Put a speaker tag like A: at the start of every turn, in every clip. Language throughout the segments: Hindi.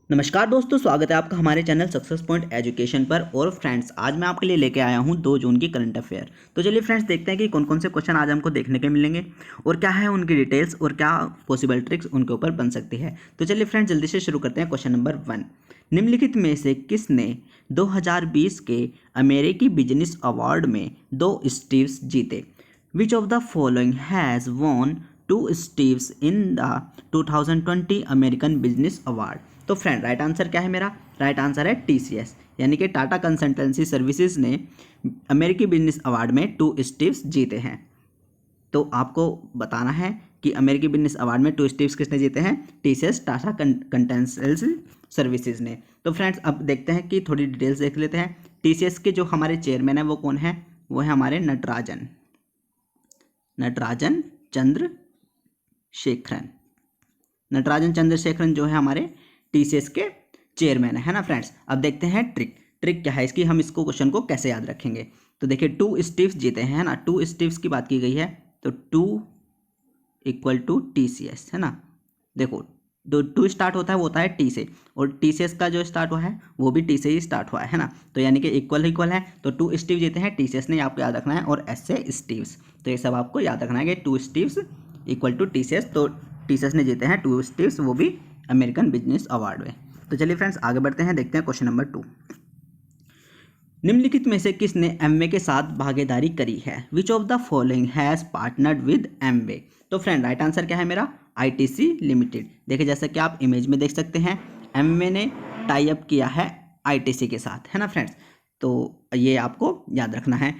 A: नमस्कार दोस्तों, स्वागत है आपका हमारे चैनल सक्सेस पॉइंट एजुकेशन पर। और फ्रेंड्स, आज मैं आपके लिए लेके आया हूं 2 जून की करंट अफेयर। तो चलिए फ्रेंड्स, देखते हैं कि कौन कौन से क्वेश्चन आज हमको देखने के मिलेंगे और क्या है उनकी डिटेल्स और क्या पॉसिबल ट्रिक्स उनके ऊपर बन सकती है। तो चलिए फ्रेंड्स, जल्दी से शुरू करते हैं। क्वेश्चन नंबर 1, निम्नलिखित में से किसने 2020 के अमेरिकी बिजनेस अवार्ड में 2 स्टीव्स जीते? Which of the following has won 2 Stevies in the 2020 American business award? तो फ्रेंड, राइट आंसर क्या है मेरा? राइट आंसर है TCS, यानी कि टाटा कंसल्टेंसी सर्विसेज ने अमेरिकी बिजनेस अवार्ड में 2 स्टीव्स जीते हैं। तो आपको बताना है कि अमेरिकी बिजनेस अवार्ड में 2 स्टीव्स किसने जीते हैं? TCS, टाटा कंसल्टेंसी सर्विसेज ने। तो फ्रेंड्स, अब देखते हैं कि थोड़ी डिटेल्स देख लेते हैं। TCS के जो हमारे चेयरमैन हैं वो कौन है? वो है हमारे नटराजन चंद्रशेखरन। नटराजन चंद्रशेखरन जो है हमारे TCS के चेयरमैन है ना फ्रेंड्स। अब देखते हैं ट्रिक क्या है इसकी, हम इसको क्वेश्चन को कैसे याद रखेंगे। तो देखिए, 2 स्टीव्स जीते हैं, है ना। 2 स्टीव्स की बात की गई है, तो 2 = TCS, है ना। देखो, जो 2 स्टार्ट होता है वो होता है T से, और TCS का जो स्टार्ट हुआ है वो भी T से ही स्टार्ट हुआ है ना। तो यानी कि इक्वल है। तो 2 स्टीव जीते हैं TCS ने, आपको याद रखना है। और S से स्टीव्स, तो ये सब आपको याद रखना है कि 2 स्टीव्स = TCS। तो TCS ने जीते हैं 2 स्टीव्स, वो भी अमेरिकन बिजनेस अवार्ड में। तो चलिए फ्रेंड्स, आगे बढ़ते हैं, देखते हैं क्वेश्चन नंबर 2। निम्नलिखित में से किसने एमवे के साथ भागीदारी करी है? विच of the following has partnered with Amway? तो फ्रेंड, राइट आंसर क्या है मेरा? ITC limited. देखिए, जैसे कि आप इमेज में देख सकते हैं, एमवे ने टाई अप किया है ITC के साथ, है ना फ्रेंड्स। तो ये आपको याद रखना है।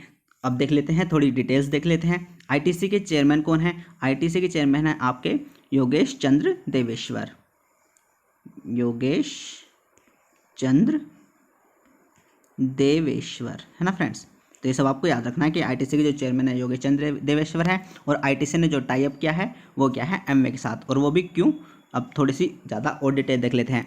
A: अब देख लेते हैं, थोड़ी डिटेल्स देख लेते हैं। ITC के चेयरमैन कौन है? ITC के चेयरमैन है आपके योगेश चंद्र देवेश्वर, है ना फ्रेंड्स। तो ये सब आपको याद रखना है कि ITC के जो चेयरमैन है योगेश चंद्र देवेश्वर है, और ITC ने जो टाई अप किया है वो क्या है? एमवे के साथ। और वो भी क्यों? अब थोड़ी सी ज़्यादा और डिटेल देख लेते हैं।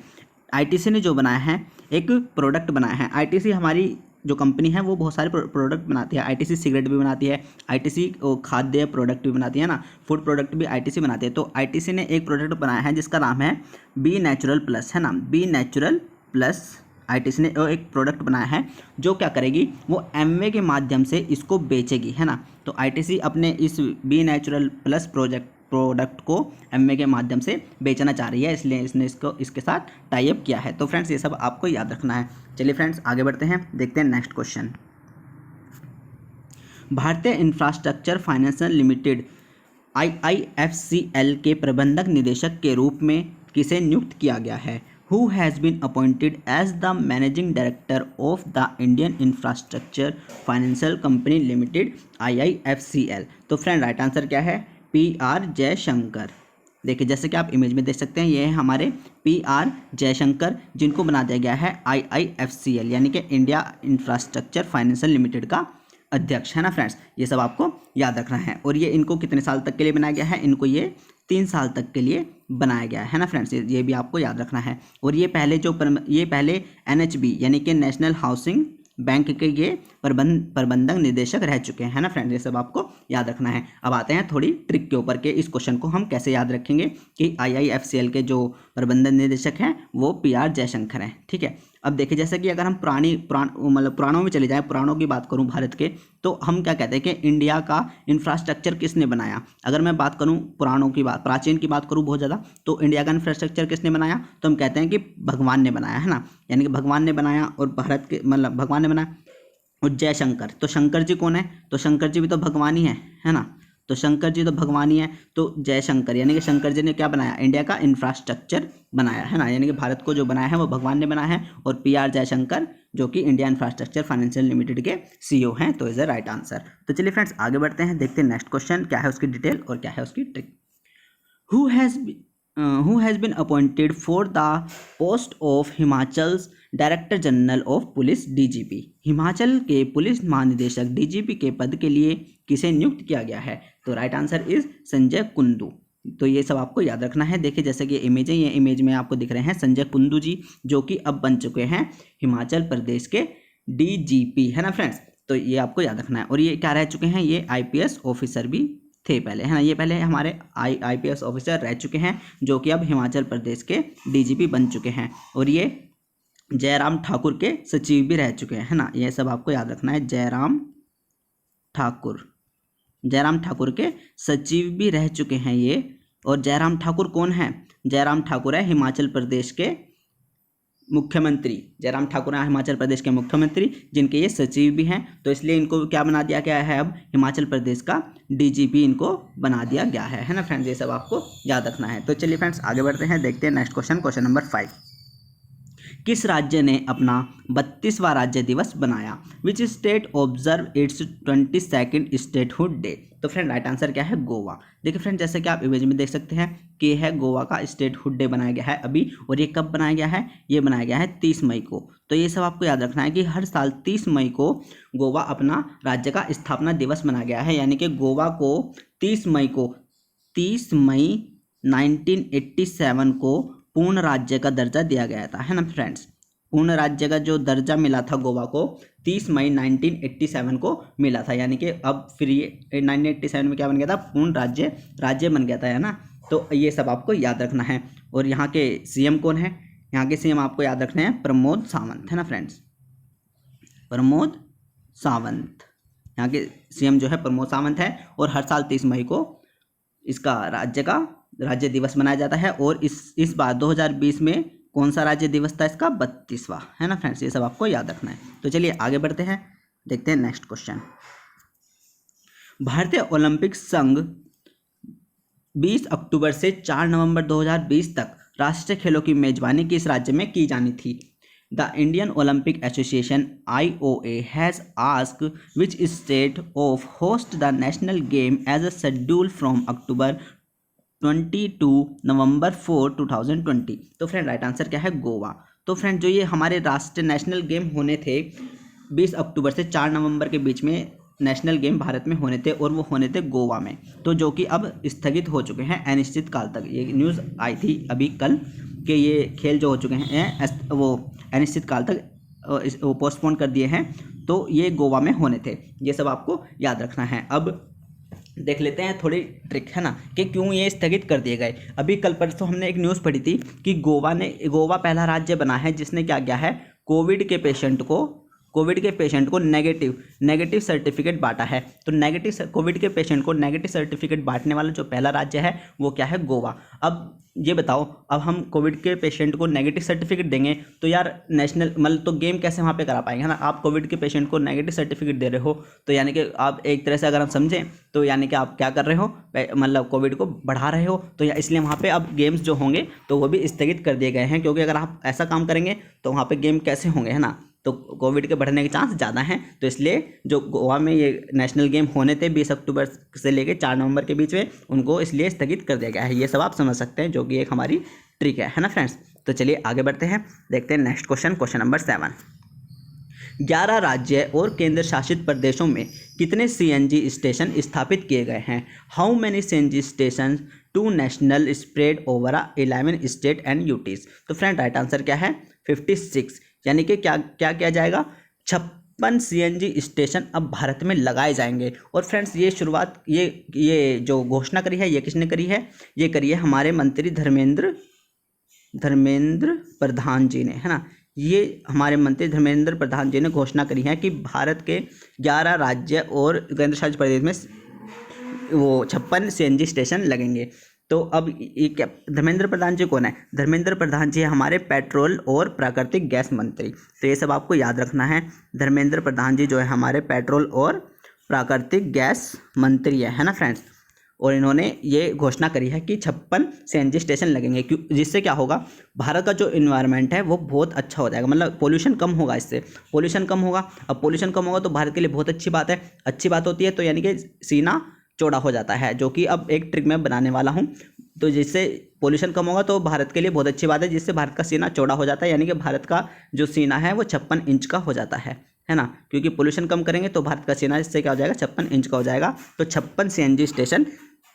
A: ITC ने जो बनाया है, एक प्रोडक्ट बनाया है। ITC हमारी जो कंपनी है वो बहुत सारे प्रोडक्ट बनाती है। ITC सिगरेट भी बनाती है, ITC खाद्य प्रोडक्ट भी बनाती है ना, फूड प्रोडक्ट भी ITC बनाती है। तो ITC ने एक प्रोडक्ट बनाया है जिसका नाम है बी नेचुरल प्लस, है ना। बी नेचुरल प्लस ITC ने एक प्रोडक्ट बनाया है जो क्या करेगी? वो एमवे के माध्यम से इसको बेचेगी, है ना। तो ITC अपने इस बी नेचुरल प्लस प्रोडक्ट को एमवे के माध्यम से बेचना चाह रही है, इसलिए इसने इसके साथ टाई अप किया है। तो फ्रेंड्स, ये सब आपको याद रखना है। चलिए फ्रेंड्स, आगे बढ़ते हैं, देखते हैं नेक्स्ट क्वेश्चन। भारतीय इंफ्रास्ट्रक्चर फाइनेंस लिमिटेड IIFCL के प्रबंधक निदेशक के रूप में किसे नियुक्त किया गया है? Who has been appointed as the managing director of the Indian Infrastructure Financial Company Limited IIFCL? तो फ्रेंड, राइट आंसर क्या है? PR जयशंकर। देखिए, जैसे कि आप इमेज में देख सकते हैं, ये है हमारे PR जयशंकर, जिनको बना दिया गया है IIFCL यानी कि इंडिया इंफ्रास्ट्रक्चर फाइनेंशियल लिमिटेड का अध्यक्ष, है ना फ्रेंड्स। ये सब आपको याद रखना है। और ये इनको कितने साल तक के लिए बनाया गया है? इनको ये 3 साल तक के लिए बनाया गया है ना फ्रेंड्स। ये भी आपको याद रखना है। और ये पहले NHB यानी कि नेशनल हाउसिंग बैंक के ये प्रबंधक निदेशक रह चुके हैं, है ना फ्रेंड्स। ये सब आपको याद रखना है। अब आते हैं थोड़ी ट्रिक के ऊपर के इस क्वेश्चन को हम कैसे याद रखेंगे कि IIFCL के जो प्रबंधक निदेशक हैं वो PR जयशंकर हैं, ठीक है। अब देखिए, जैसे कि अगर हम पुराणों में चले जाएं, पुराणों की बात करूं भारत के, तो हम क्या कहते हैं कि इंडिया का इंफ्रास्ट्रक्चर किसने बनाया? अगर मैं बात करूं पुराणों की बात, प्राचीन की बात करूं बहुत ज़्यादा, तो इंडिया का इंफ्रास्ट्रक्चर किसने बनाया? तो हम कहते हैं कि भगवान ने बनाया, है ना। यानी कि भगवान ने बनाया, और भारत के भगवान ने बनाया। और जयशंकर, तो शंकर जी कौन है? तो शंकर जी भी तो भगवान ही है ना। तो शंकर जी तो भगवान ही है। तो जयशंकर यानी कि शंकर जी ने क्या बनाया? इंडिया का इंफ्रास्ट्रक्चर बनाया, है ना। यानी कि भारत को जो बनाया है वो भगवान ने बनाया है। और PR जयशंकर जो कि इंडिया इंफ्रास्ट्रक्चर फाइनेंशियल लिमिटेड के CEO हैं। तो इज द राइट आंसर। तो चलिए फ्रेंड्स, आगे बढ़ते हैं, देखते हैं नेक्स्ट क्वेश्चन क्या है उसकी डिटेल और क्या है उसकी trick. Who has been appointed for the post of Himachal's director general of police DGP? Himachal के पुलिस महानिदेशक DGP के पद के लिए किसे नियुक्त किया गया है? तो right answer is Sanjay Kundu. तो ये सब आपको याद रखना है। देखिए, जैसे कि इमेज है, ये इमेज में आपको दिख रहे हैं संजय कुंडू जी, जो कि अब बन चुके हैं हिमाचल प्रदेश के DGP, है ना फ्रेंड्स। तो ये आपको याद रखना है। और ये क्या रह चुके हैं? ये IPS ऑफिसर भी थे पहले, है ना। ये पहले हमारे IPS ऑफिसर रह चुके हैं जो कि अब हिमाचल प्रदेश के DGP बन चुके हैं। और ये जयराम ठाकुर के सचिव भी रह चुके हैं, है ना। ये सब आपको याद रखना है। जयराम ठाकुर के सचिव भी रह चुके हैं ये। और जयराम ठाकुर कौन है? जयराम ठाकुर है हिमाचल प्रदेश के मुख्यमंत्री। जयराम ठाकुर हैं हिमाचल प्रदेश के मुख्यमंत्री, जिनके ये सचिव भी हैं। तो इसलिए इनको क्या बना दिया गया है? अब हिमाचल प्रदेश का DGP इनको बना दिया गया है ना फ्रेंड्स। ये सब आपको याद रखना है। तो चलिए फ्रेंड्स आगे बढ़ते हैं, देखते हैं नेक्स्ट क्वेश्चन नंबर 5। किस राज्य ने अपना 32वां राज्य दिवस बनाया? Which state observe it's 22nd statehood day? तो फ्रेंड राइट आंसर क्या है? गोवा। देखिए फ्रेंड, जैसे कि आप इमेज में देख सकते हैं कि यह है गोवा का स्टेटहुड डे बनाया गया है अभी। और ये कब बनाया गया है? ये बनाया गया है 30 मई को। तो ये सब आपको याद रखना है कि हर साल 30 मई को गोवा अपना राज्य का स्थापना दिवस मनाया गया है। यानी कि गोवा को 30 मई 1987 को पूर्ण राज्य का दर्जा दिया गया था, है ना फ्रेंड्स। पूर्ण राज्य का जो दर्जा मिला था गोवा को 30 मई 1987 को मिला था। यानी कि अब फिर ये 1987 में क्या बन गया था? पूर्ण राज्य बन गया था, है ना। तो ये सब आपको याद रखना है। और यहाँ के CM कौन है? यहाँ के CM आपको याद रखने हैं प्रमोद सावंत, है ना फ्रेंड्स। प्रमोद सावंत यहाँ के CM जो है प्रमोद सावंत है। और हर साल 30 मई को इसका राज्य दिवस मनाया जाता है। और इस बार 2020 में कौन सा राज्य दिवस था इसका? 32वां, है ना फ्रेंड्स। ये सब आपको याद रखना है। तो चलिए आगे बढ़ते हैं, देखते हैं नेक्स्ट क्वेश्चन। भारतीय ओलंपिक संघ 20 अक्टूबर से 4 नवंबर 2020 तक राष्ट्रीय खेलों की मेजबानी किस राज्य में की जानी थी? The Indian Olympic Association IOA has asked which state of host the national game as a schedule from October 20 to November 4, 2020। तो फ्रेंड राइट आंसर क्या है? गोवा। तो फ्रेंड जो ये हमारे राष्ट्रीय नेशनल गेम होने थे 20 अक्टूबर से 4 नवंबर के बीच में नेशनल गेम भारत में होने थे और वो होने थे गोवा में। तो जो कि अब स्थगित हो चुके हैं अनिश्चित काल तक। ये न्यूज़ आई थी अभी कल कि ये खेल जो हो चुके हैं वो अनिश्चित काल तक वो पोस्टपोन कर दिए हैं। तो ये गोवा में होने थे। ये सब आपको याद रखना है। अब देख लेते हैं थोड़ी ट्रिक, है ना, कि क्यों ये स्थगित कर दिए गए। अभी कल परसों हमने एक न्यूज़ पढ़ी थी कि गोवा पहला राज्य बना है जिसने क्या किया है? कोविड के पेशेंट को नेगेटिव सर्टिफिकेट बांटा है। तो कोविड के पेशेंट को नेगेटिव सर्टिफिकेट बांटने वाला जो पहला राज्य है वो क्या है? गोवा। अब ये बताओ, अब हम कोविड के पेशेंट को नेगेटिव सर्टिफिकेट देंगे तो यार नेशनल मतलब तो गेम कैसे वहाँ पे करा पाएंगे, है ना। आप कोविड के पेशेंट को नेगेटिव सर्टिफिकेट दे रहे हो तो यानी कि आप एक तरह से अगर हम समझें तो यानी कि आप क्या कर रहे हो? मतलब कोविड को बढ़ा रहे हो। तो इसलिए वहाँ पे अब गेम्स जो होंगे तो वो भी स्थगित कर दिए गए हैं, क्योंकि अगर आप ऐसा काम करेंगे तो वहाँ पे गेम कैसे होंगे, है ना। तो कोविड के बढ़ने के चांस ज़्यादा हैं। तो इसलिए जो गोवा में ये नेशनल गेम होने थे 20 अक्टूबर से लेकर 4 नवंबर के बीच में, उनको इसलिए स्थगित कर दिया गया है। ये सब आप समझ सकते हैं, जो कि एक हमारी ट्रिक है ना फ्रेंड्स। तो चलिए आगे बढ़ते हैं, देखते हैं नेक्स्ट क्वेश्चन नंबर 7। 11 राज्य और केंद्र शासित प्रदेशों में कितने CNG स्टेशन स्थापित किए गए हैं? How many CNG station to national spread over 11 state and UTs? तो फ्रेंड राइट आंसर क्या है? 56। यानी कि क्या किया जाएगा? 56 CNG स्टेशन अब भारत में लगाए जाएंगे। और फ्रेंड्स ये शुरुआत ये जो घोषणा करी है ये किसने करी है? ये करी है हमारे मंत्री धर्मेंद्र प्रधान जी ने, है ना। ये हमारे मंत्री धर्मेंद्र प्रधान जी ने घोषणा करी है कि भारत के 11 राज्य और केंद्र शासित प्रदेश में वो 56 CNG स्टेशन लगेंगे। तो अब ये क्या, धर्मेंद्र प्रधान जी कौन है? धर्मेंद्र प्रधान जी हमारे पेट्रोल और प्राकृतिक गैस मंत्री। तो ये सब आपको याद रखना है। धर्मेंद्र प्रधान जी जो है हमारे पेट्रोल और प्राकृतिक गैस मंत्री है ना फ्रेंड्स। और इन्होंने ये घोषणा करी है कि 56 CNG स्टेशन लगेंगे, क्यों? जिससे क्या होगा? भारत का जो इन्वायरमेंट है वो बहुत अच्छा हो जाएगा, मतलब पोल्यूशन कम होगा। इससे पोल्यूशन कम होगा। अब पोल्यूशन कम होगा तो भारत के लिए बहुत अच्छी बात है। अच्छी बात होती है तो यानी कि सीना चौड़ा हो जाता है, जो कि अब एक ट्रिक मैं बनाने वाला हूं। तो जिससे पोल्यूशन कम होगा तो भारत के लिए बहुत अच्छी बात है, जिससे भारत का सीना चौड़ा हो जाता है। यानी कि भारत का जो सीना है वो 56 इंच का हो जाता है ना। क्योंकि पोल्यूशन कम करेंगे तो भारत का सीना इससे क्या हो जाएगा? 56 इंच का हो जाएगा। तो 56 CNG स्टेशन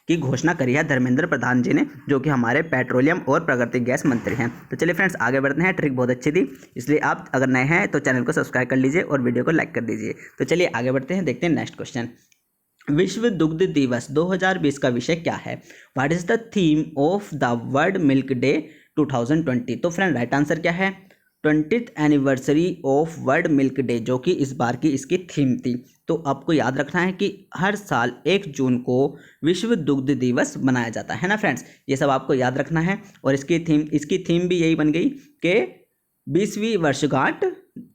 A: की घोषणा करी है धर्मेंद्र प्रधान जी ने, जो कि हमारे पेट्रोलियम और प्राकृतिक गैस मंत्री हैं। तो चलिए फ्रेंड्स आगे बढ़ते हैं। ट्रिक बहुत अच्छी थी, इसलिए आप अगर नए हैं तो चैनल को सब्सक्राइब कर लीजिए और वीडियो को लाइक कर दीजिए। तो चलिए आगे बढ़ते हैं, देखते हैं नेक्स्ट क्वेश्चन। विश्व दुग्ध दिवस 2020 का विषय क्या है? What is the theme of the world milk day 2020? तो फ्रेंड राइट आंसर क्या है? 20th anniversary of world milk day, जो कि इस बार की इसकी थीम थी। तो आपको याद रखना है कि हर साल 1 जून को विश्व दुग्ध दिवस मनाया जाता है ना फ्रेंड्स, ये सब आपको याद रखना है। और इसकी थीम भी यही बन गई कि 20वीं वर्षगांठ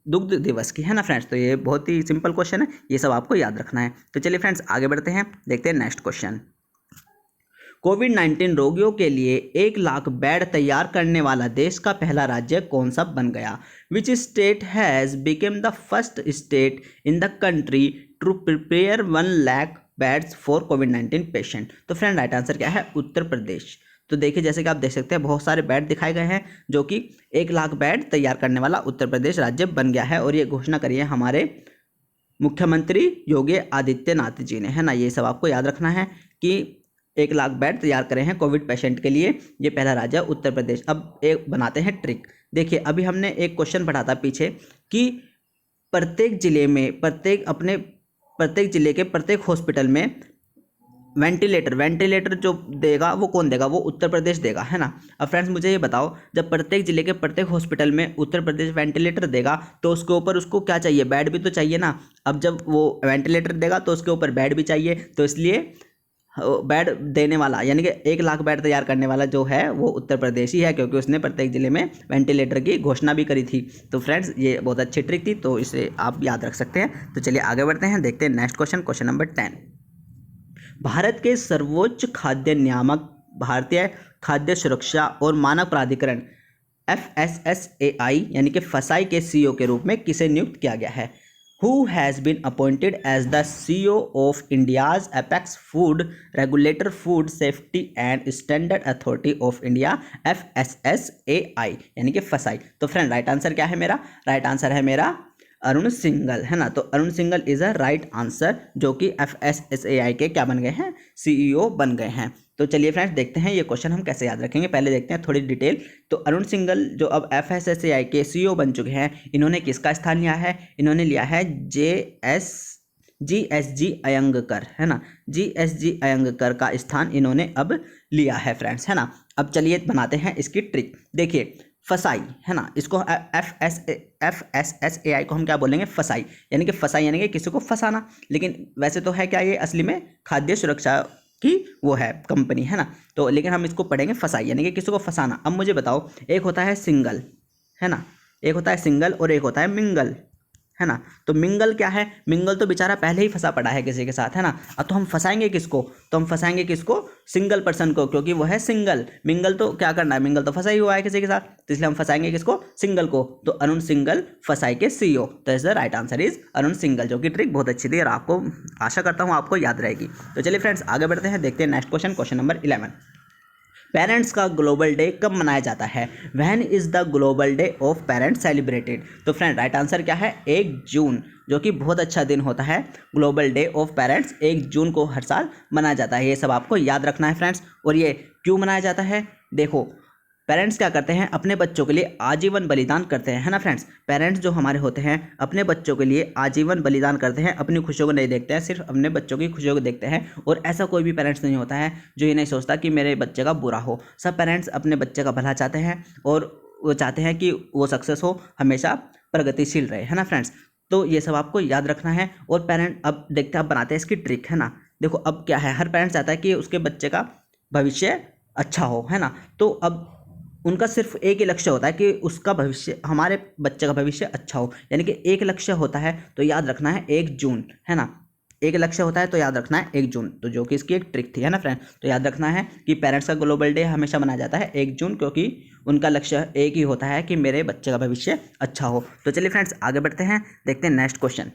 A: दुग्ध दिवस की, है ना फ्रेंड्स। तो ये बहुत ही सिंपल क्वेश्चन है, ये सब आपको याद रखना है। तो चलिए फ्रेंड्स आगे बढ़ते हैं, देखते हैं नेक्स्ट क्वेश्चन। कोविड-19 रोगियों के लिए 1 लाख बेड तैयार करने वाला देश का पहला राज्य कौन सा बन गया? Which state has become the first state in the country to prepare 1 lakh beds for कोविड-19 पेशेंट? तो फ्रेंड राइट आंसर क्या है? उत्तर प्रदेश। तो देखिए जैसे कि आप देख सकते हैं बहुत सारे बेड दिखाए गए हैं, जो कि 1 लाख बेड तैयार करने वाला उत्तर प्रदेश राज्य बन गया है। और ये घोषणा करी है हमारे मुख्यमंत्री योगी आदित्यनाथ जी ने, है ना। ये सब आपको याद रखना है कि 1 लाख बेड तैयार करे हैं कोविड पेशेंट के लिए, ये पहला राज्य उत्तर प्रदेश। अब एक बनाते हैं ट्रिक। देखिए अभी हमने एक क्वेश्चन पढ़ा था पीछे कि प्रत्येक जिले में प्रत्येक जिले के प्रत्येक हॉस्पिटल में वेंटिलेटर जो देगा वो कौन देगा? वो उत्तर प्रदेश देगा, है ना। अब फ्रेंड्स मुझे ये बताओ, जब प्रत्येक जिले के प्रत्येक हॉस्पिटल में उत्तर प्रदेश वेंटिलेटर देगा तो उसके ऊपर उसको क्या चाहिए? बेड भी तो चाहिए ना। अब जब वो वेंटिलेटर देगा तो उसके ऊपर बेड भी चाहिए, तो इसलिए बेड देने वाला यानी कि 1 लाख बेड तैयार करने वाला जो है वो उत्तर प्रदेश ही है, क्योंकि उसने प्रत्येक जिले में वेंटिलेटर की घोषणा भी करी थी। तो फ्रेंड्स ये बहुत अच्छी ट्रिक थी, तो इसे आप याद रख सकते हैं। तो चलिए आगे बढ़ते हैं, देखते हैं नेक्स्ट क्वेश्चन नंबर 10। भारत के सर्वोच्च खाद्य नियामक भारतीय खाद्य सुरक्षा और मानक प्राधिकरण FSSAI यानी कि फसाई के CEO के रूप में किसे नियुक्त किया गया है? Who has been appointed as the CEO of India's apex food regulator, Food Safety and Standard Authority of India FSSAI यानी कि फसाई। तो फ्रेंड राइट आंसर क्या है मेरा? राइट आंसर है मेरा अरुण सिंघल, है ना। तो Arun Singhal is a right answer, जो कि FSSAI के क्या बन गए हैं? CEO बन गए हैं। तो चलिए फ्रेंड्स देखते हैं ये क्वेश्चन हम कैसे याद रखेंगे, पहले देखते हैं थोड़ी डिटेल। तो अरुण सिंघल जो अब FSSAI के CEO बन चुके हैं, इन्होंने किसका स्थान लिया है? इन्होंने लिया है GSG अयंगकर, है ना। GSG अयंगकर का स्थान इन्होंने अब लिया है फ्रेंड्स, है ना। अब चलिए बनाते हैं इसकी ट्रिक। देखिए फसाई, है ना, इसको FSSAI को हम क्या बोलेंगे? फसाई यानी कि फसाई यानी कि किसी को फंसाना। लेकिन वैसे तो है क्या ये असली में खाद्य सुरक्षा की वो है कंपनी, है ना। तो लेकिन हम इसको पढ़ेंगे फसाई यानी कि किसी को फंसाना। अब मुझे बताओ, एक होता है सिंगल, है ना, एक होता है सिंगल और एक होता है मिंगल, है ना। तो मिंगल क्या है? मिंगल तो बेचारा पहले ही फंसा पड़ा है किसी के साथ, है ना। अब तो हम फंसाएंगे किसको? तो हम फंसाएंगे किसको? सिंगल पर्सन को, क्योंकि वो है सिंगल। मिंगल तो क्या करना है? मिंगल तो फंसा ही हुआ है किसी के साथ, तो इसलिए हम फंसाएंगे किसको? सिंगल को। तो अरुण सिंघल फसाई के CEO। तो is the right answer is Arun Singhal, जो कि ट्रिक बहुत अच्छी थी और आपको आशा करता हूँ आपको याद रहेगी। तो चलिए फ्रेंड्स आगे बढ़ते हैं, देखते हैं नेक्स्ट क्वेश्चन नंबर 11। पेरेंट्स का ग्लोबल डे कब मनाया जाता है? When is the global day of parents celebrated? तो फ्रेंड राइट आंसर क्या है? 1 जून, जो कि बहुत अच्छा दिन होता है। ग्लोबल डे ऑफ पेरेंट्स 1 जून को हर साल मनाया जाता है। ये सब आपको याद रखना है फ्रेंड्स। और ये क्यों मनाया जाता है? देखो पेरेंट्स क्या करते हैं? अपने बच्चों के लिए आजीवन बलिदान करते हैं, है ना फ्रेंड्स। पेरेंट्स जो हमारे होते हैं अपने बच्चों के लिए आजीवन बलिदान करते हैं, अपनी खुशियों को नहीं देखते हैं, सिर्फ अपने बच्चों की खुशियों को देखते हैं। और ऐसा कोई भी पेरेंट्स नहीं होता है जो ये नहीं सोचता कि मेरे बच्चे का बुरा हो। सब पेरेंट्स अपने बच्चे का भला चाहते हैं और वो चाहते हैं कि वो सक्सेस हो, हमेशा प्रगतिशील रहे, है ना फ्रेंड्स। तो ये सब आपको याद रखना है। और पेरेंट अब देखते हैं, अब बनाते हैं इसकी ट्रिक, है ना। देखो अब क्या है, हर पेरेंट्स चाहता है कि उसके बच्चे का भविष्य अच्छा हो, है ना। तो अब उनका सिर्फ एक ही लक्ष्य होता है कि उसका भविष्य, हमारे बच्चे का भविष्य अच्छा हो, यानी कि एक लक्ष्य होता है। तो याद रखना है 1 जून, है ना। एक लक्ष्य होता है तो याद रखना है 1 जून, तो जो कि इसकी एक ट्रिक थी, है ना फ्रेंड। तो याद रखना है कि पेरेंट्स का ग्लोबल डे हमेशा मनाया जाता है 1 जून, क्योंकि उनका लक्ष्य एक ही होता है कि मेरे बच्चे का भविष्य अच्छा हो। तो चलिए फ्रेंड्स आगे बढ़ते हैं, देखते हैं नेक्स्ट क्वेश्चन।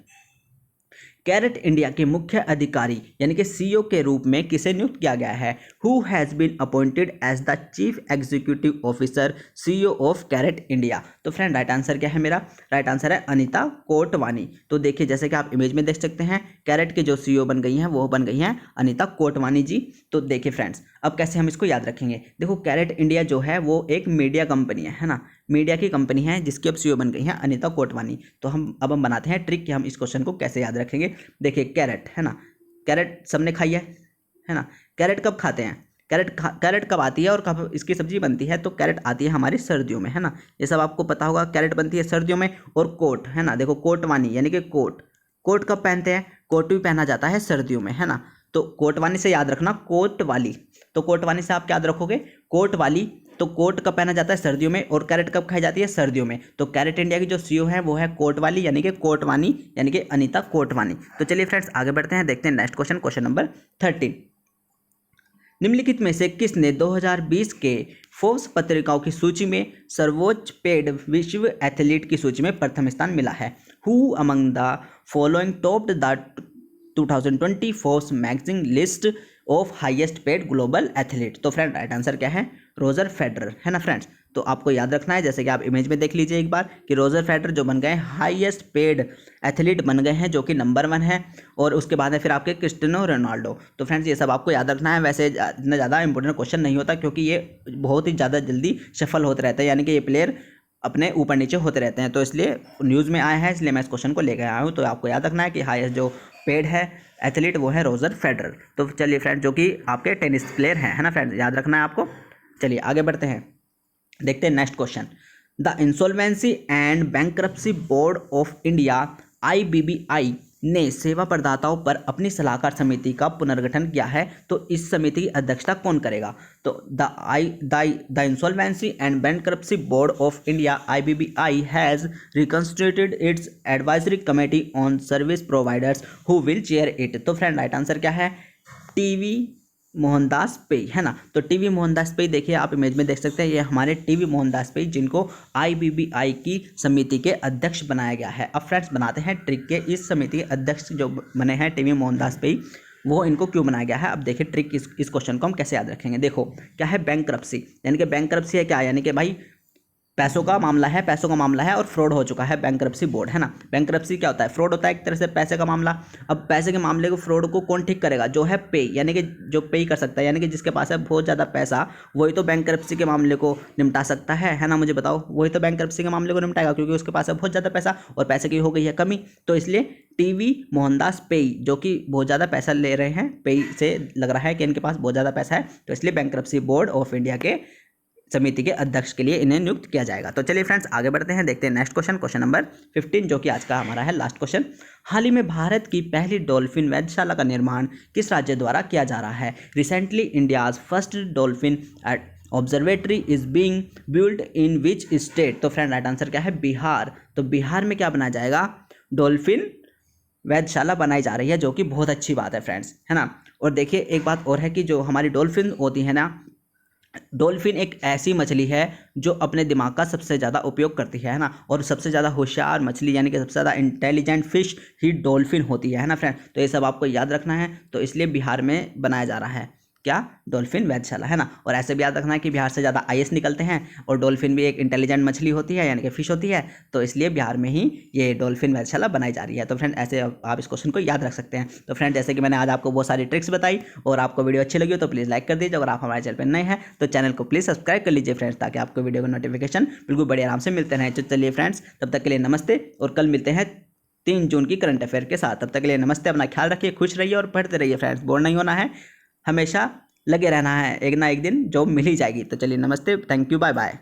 A: कैरेट इंडिया के मुख्य अधिकारी यानी कि CEO के रूप में किसे नियुक्त किया गया है? Who has been appointed as the chief executive officer CEO of Carat India? तो फ्रेंड राइट आंसर क्या है मेरा? राइट आंसर है अनीता कोटवानी। तो देखिए जैसे कि आप इमेज में देख सकते हैं, कैरेट के जो CEO बन गई हैं वो बन गई हैं अनीता कोटवानी जी। तो देखिए फ्रेंड्स अब कैसे हम इसको याद रखेंगे। देखो कैरेट इंडिया जो है वो एक मीडिया कंपनी है ना, मीडिया की कंपनी है जिसकी अब CEO बन गई हैं अनीता कोटवानी। तो हम बनाते हैं ट्रिक कि हम इस क्वेश्चन को कैसे याद रखेंगे। देखिए कैरेट, है ना, कैरेट सबने खाई है ना। कैरेट कब खाते हैं, कैरेट कब आती है और कब इसकी सब्जी बनती है, तो कैरेट आती है हमारी सर्दियों में, है ना, ये सब आपको पता होगा। कैरेट बनती है सर्दियों में। और कोट, है ना, देखो कोटवानी यानी कि कोट कब पहनते हैं, कोट भी पहना जाता है सर्दियों में, है ना। तो कोटवानी से याद रखना कोटवाली, तो कोटवानी से आप याद रखोगे कोटवाली। तो कोट कब पहना जाता है सर्दियों में, और कैरेट कब खाई जाती है सर्दियों में। तो कैरेट इंडिया की जो सीईओ है वो है कोटवाली यानी कि कोटवानी यानी कि अनीता कोटवानी। तो चलिए फ्रेंड्स आगे बढ़ते हैं, देखते हैं नेक्स्ट क्वेश्चन, क्वेश्चन नंबर 13। निम्नलिखित में से किसने 2020 के फोर्ब्स पत्रिकाओं की सूची में सर्वोच्च पेड विश्व एथलीट की सूची में प्रथम स्थान मिला है। Who among the following topped the 2020 Forbes magazine list of highest paid global athlete. तो फ्रेंड राइट आंसर क्या है, रोजर फेडरर, है ना फ्रेंड्स। तो आपको याद रखना है, जैसे कि आप इमेज में देख लीजिए एक बार, कि रोजर फेडरर जो बन गए हाईएस्ट पेड एथलीट बन गए हैं, जो कि नंबर 1 है। और उसके बाद है फिर आपके क्रिस्टियानो रोनाल्डो। तो फ्रेंड्स ये सब आपको याद रखना है। वैसे इतना ज़्यादा इंपॉर्टेंट क्वेश्चन नहीं होता, क्योंकि ये बहुत ही ज़्यादा जल्दी सफल होते रहते हैं, यानी कि ये प्लेयर अपने ऊपर नीचे होते रहते हैं। तो इसलिए न्यूज़ में आया है, इसलिए मैं इस क्वेश्चन को लेकर आया हूँ। तो आपको याद रखना है कि हाईएस्ट जो पेड है एथलीट वो है रोजर फेडरर। तो चलिए फ्रेंड, जो कि आपके टेनिस प्लेयर हैं, है ना फ्रेंड, याद रखना है आपको। चलिए आगे बढ़ते हैं, देखते हैं next question. The insolvency and bankruptcy board of India IBBI ने सेवा प्रदाताओं पर अपनी सलाहकार समिति का पुनर्गठन किया है। तो इस समिति की अध्यक्षता कौन करेगा। तो the insolvency and bankruptcy board of India IBBI has reconstituted its advisory committee on service providers who will chair it. तो फ्रेंड राइट आंसर क्या है, टीवी मोहनदास पै, है ना। तो टीवी मोहनदास पै, देखिए आप इमेज में देख सकते हैं, ये हमारे टीवी मोहनदास पै जिनको IBBI की समिति के अध्यक्ष बनाया गया है। अब फ्रेंड्स बनाते हैं ट्रिक के, इस समिति के अध्यक्ष जो बने हैं टीवी मोहनदास पै, वो इनको क्यों बनाया गया है। अब देखिए ट्रिक, इस क्वेश्चन को हम कैसे याद रखेंगे। देखो क्या है बैंक्रप्सी, यानी कि बैंक्रप्सी है क्या, यानी कि भाई पैसों का मामला है और फ्रॉड हो चुका है, बैंक्रप्सी बोर्ड, है ना। बैंक्रप्सी क्या होता है, फ्रॉड होता है एक तरह से, पैसे का मामला। अब पैसे के मामले को, फ्रॉड को कौन ठीक करेगा, जो है पे, यानी कि जो पे कर सकता है, यानी कि जिसके पास है बहुत ज़्यादा पैसा, वही तो बैंक्रप्सी के मामले को निपटा सकता है ना। मुझे बताओ, वही तो बैंक्रप्सी के मामले को निपटाएगा, क्योंकि उसके पास है बहुत ज़्यादा पैसा और पैसे की हो गई है कमी। तो इसलिए टीवी मोहनदास पै, जो कि बहुत ज़्यादा पैसा ले रहे हैं, पे से लग रहा है कि इनके पास बहुत ज़्यादा पैसा है, तो इसलिए बैंक्रप्सी बोर्ड ऑफ इंडिया के समिति के अध्यक्ष के लिए इन्हें नियुक्त किया जाएगा। तो चलिए फ्रेंड्स आगे बढ़ते हैं, देखते हैं नेक्स्ट क्वेश्चन, क्वेश्चन नंबर 15, जो कि आज का हमारा है लास्ट क्वेश्चन। हाल ही में भारत की पहली डॉल्फिन वेधशाला का निर्माण किस राज्य द्वारा किया जा रहा है। Recently India's first dolphin observatory is being built in which state. तो फ्रेंड राइट आंसर क्या है, बिहार। तो बिहार में क्या बनाया जाएगा, डॉल्फिन वेधशाला बनाई जा रही है, जो कि बहुत अच्छी बात है फ्रेंड्स, है ना। और देखिए एक बात और है कि जो हमारी डॉल्फिन होती है ना, डॉल्फिन एक ऐसी मछली है जो अपने दिमाग का सबसे ज़्यादा उपयोग करती है ना। और सबसे ज़्यादा होशियार मछली, यानी कि सबसे ज़्यादा इंटेलिजेंट फिश ही डॉल्फिन होती है ना फ्रेंड। तो ये सब आपको याद रखना है। तो इसलिए बिहार में बनाया जा रहा है क्या, डॉल्फिन वेधशाला, है ना। और ऐसे भी याद रखना है कि बिहार से ज़्यादा IAS निकलते हैं, और डॉल्फिन भी एक इंटेलिजेंट मछली होती है, यानी कि फिश होती है। तो इसलिए बिहार में ही ये डॉल्फिन वेधशाला बनाई जा रही है। तो फ्रेंड ऐसे आप इस क्वेश्चन को याद रख सकते हैं। तो फ्रेंड जैसे कि मैंने आज आपको बहुत सारी ट्रिक्स बताई, और आपको वीडियो अच्छी लगी हो तो प्लीज़ लाइक कर दीजिए। अगर आप हमारे चैनल पर नए हैं तो चैनल को प्लीज़ सब्सक्राइब कर लीजिए फ्रेंड्स, ताकि आपको वीडियो का नोटिफिकेशन बिल्कुल बड़े आराम से मिलते रहें। तो चलिए फ्रेंड्स, तब तक के लिए नमस्ते, और कल मिलते हैं 3 जून की करंट अफेयर के साथ। तब तक के लिए नमस्ते, अपना ख्याल रखिए, खुश रहिए और पढ़ते रहिए फ्रेंड्स। बोर नहीं होना है, हमेशा लगे रहना है, एक ना एक दिन जॉब मिल ही जाएगी। तो चलिए नमस्ते, थैंक यू, बाय बाय।